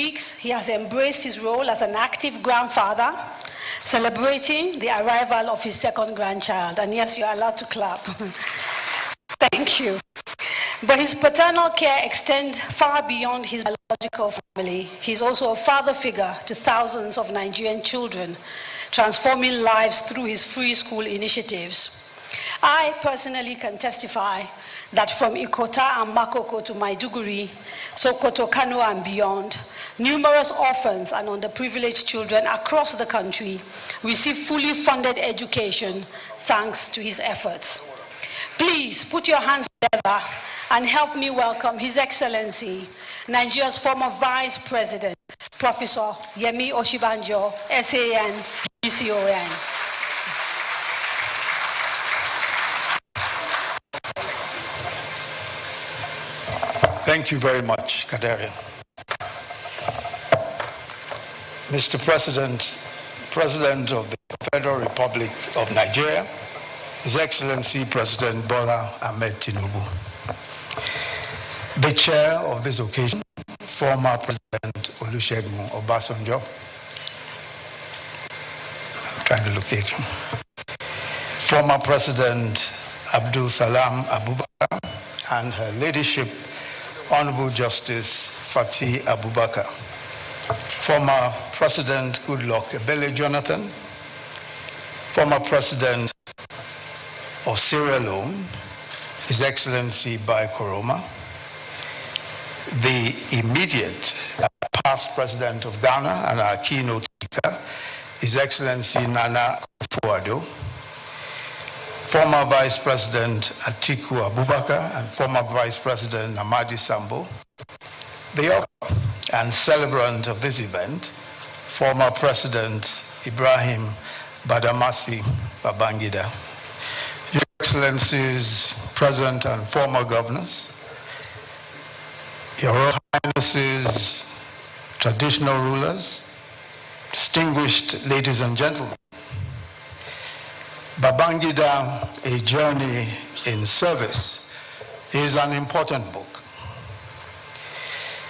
weeks, he has embraced his role as an active grandfather, celebrating the arrival of his second grandchild. And yes, you're allowed to clap. Thank you. But his paternal care extends far beyond his biological family. He's also a father figure to thousands of Nigerian children, transforming lives through his free school initiatives. I personally can testify that from Ikota and Makoko to Maiduguri, Sokoto, Kano and beyond, numerous orphans and underprivileged children across the country receive fully funded education thanks to his efforts. Please put your hands together and help me welcome His Excellency, Nigeria's former Vice President, Professor Yemi Oshibanjo, SAN, GCON. Thank you very much, Kaderi. Mr. President, President of the Federal Republic of Nigeria, His Excellency President Bola Ahmed Tinubu, the chair of this occasion, former President Olusegun Obasanjo, I'm trying to locate him, former President Abdul Salam Abubakar, and her ladyship, Honorable Justice Fatih Abubakar, former President Goodluck Ebele Jonathan, former President of Sierra Leone, His Excellency Bai Koroma, the immediate past President of Ghana and our keynote speaker, His Excellency Nana Akufo-Addo, former Vice President Atiku Abubakar and former Vice President Namadi Sambo, the author and celebrant of this event, former President Ibrahim Badamasi Babangida, Your Excellencies, present and former governors, Your Royal Highnesses, traditional rulers, distinguished ladies and gentlemen, Babangida, A Journey in Service, is an important book.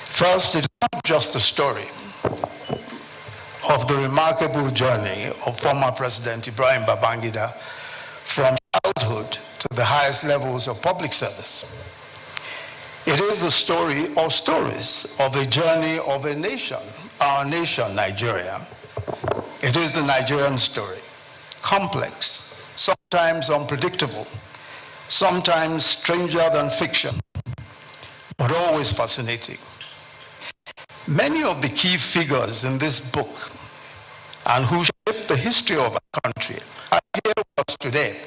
First, it's not just a story of the remarkable journey of former President Ibrahim Babangida from childhood to the highest levels of public service. It is the story or stories of a journey of a nation, our nation, Nigeria. It is the Nigerian story, complex, sometimes unpredictable, sometimes stranger than fiction, but always fascinating. Many of the key figures in this book and who shaped the history of our country are here with us today.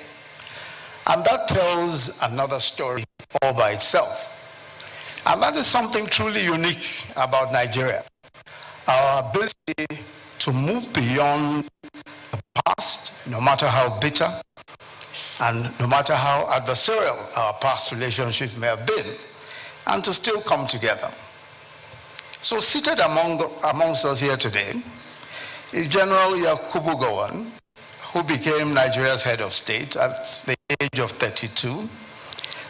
And that tells another story all by itself. And that is something truly unique about Nigeria. Our ability to move beyond the past, no matter how bitter, and no matter how adversarial our past relationships may have been, and to still come together. So seated amongst us here today is General Yakubu Gowon, who became Nigeria's head of state at the age of 32,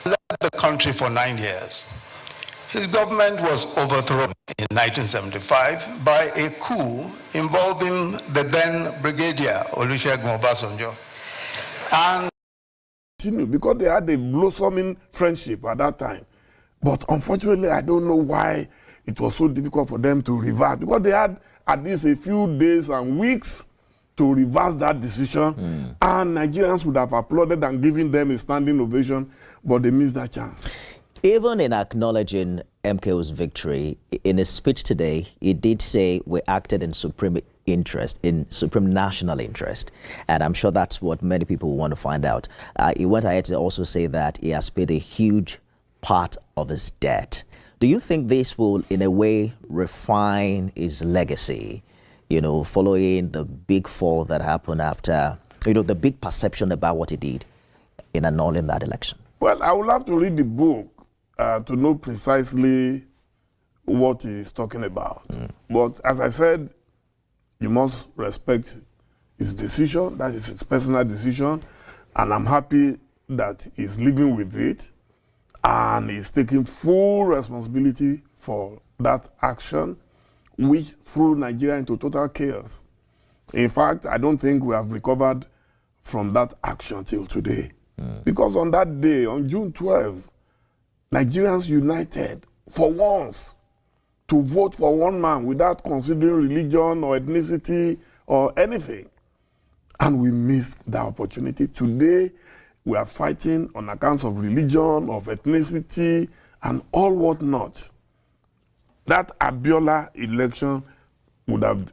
led the country for 9 years. His government was overthrown in 1975 by a coup involving the then Brigadier Olusegun Obasanjo. And because they had a blossoming friendship at that time. But unfortunately, I don't know why it was so difficult for them to reverse, because they had at least a few days and weeks to reverse that decision, and Nigerians would have applauded and given them a standing ovation, but they missed that chance. Even in acknowledging MKO's victory, in his speech today, he did say we acted in supreme interest, in supreme national interest. And I'm sure that's what many people want to find out. He went ahead to also say that he has paid a huge part of his debt. Do you think this will, in a way, refine his legacy, you know, following the big fall that happened after, you know, the big perception about what he did in annulling that election? Well, I would have to read the book to know precisely what he's talking about. But as I said, you must respect his decision. That is his personal decision. And I'm happy that he's living with it. And he's taking full responsibility for that action, which threw Nigeria into total chaos. In fact, I don't think we have recovered from that action till today. Because on that day, on June 12, Nigerians united for once to vote for one man without considering religion or ethnicity or anything. And we missed that opportunity. Today, we are fighting on accounts of religion, of ethnicity, and all what not. That Abiola election would have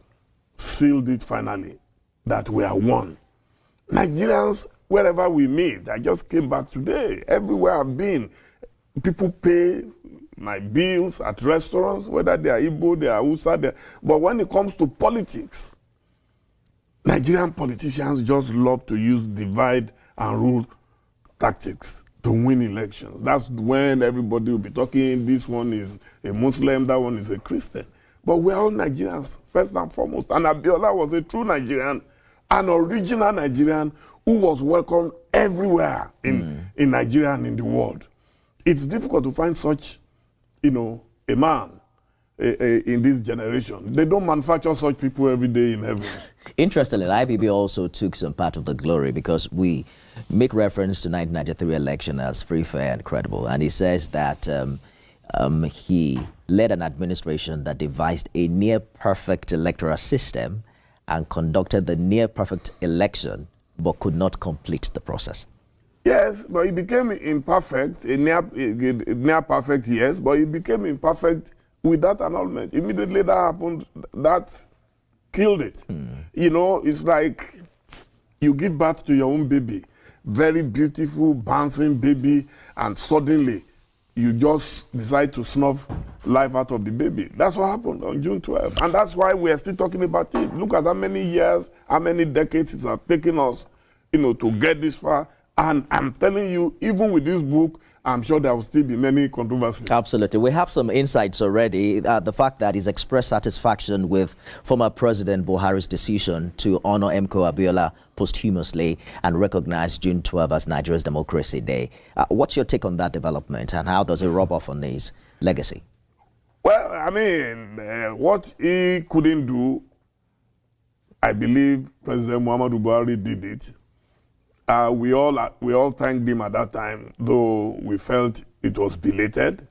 sealed it finally, that we are one. Nigerians, wherever we meet, I just came back today, everywhere I've been, people pay my bills at restaurants, whether they are Igbo, they are Hausa, but when it comes to politics, Nigerian politicians just love to use divide and rule tactics to win elections. That's when everybody will be talking, this one is a Muslim, that one is a Christian. But we're all Nigerians, first and foremost. And Abiola was a true Nigerian, an original Nigerian who was welcomed everywhere in Nigeria and in the world. It's difficult to find such, a man in this generation. They don't manufacture such people every day in heaven. Interestingly, IBB also took some part of the glory because we make reference to 1993 election as free, fair, and credible. And he says that he led an administration that devised a near-perfect electoral system and conducted the near-perfect election, but could not complete the process. Yes, but it became imperfect, a near-perfect, yes, but it became imperfect with that annulment. Immediately that happened, that killed it. It's like you give birth to your own baby, very beautiful, bouncing baby, and suddenly you just decide to snuff life out of the baby. That's what happened on June 12th. And that's why we are still talking about it. Look at how many years, how many decades it has taken us, to get this far. And I'm telling you, even with this book, I'm sure there will still be many controversies. Absolutely. We have some insights already. The fact that he's expressed satisfaction with former President Buhari's decision to honor MKO Abiola posthumously and recognize June 12 as Nigeria's Democracy Day. What's your take on that development, and how does it rub off on his legacy? Well, I mean, what he couldn't do, I believe President Muhammadu Buhari did it. We all thanked him at that time, though we felt it was belated.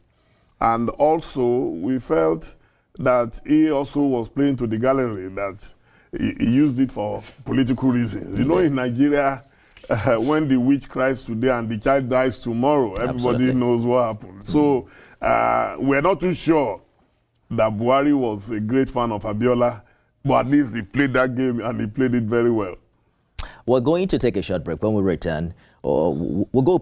And also, we felt that he also was playing to the gallery, that he used it for political reasons. In Nigeria, when the witch cries today and the child dies tomorrow, everybody knows what happened. So we're not too sure that Buhari was a great fan of Abiola, but at least he played that game and he played it very well. We're going to take a short break. When we return, we'll go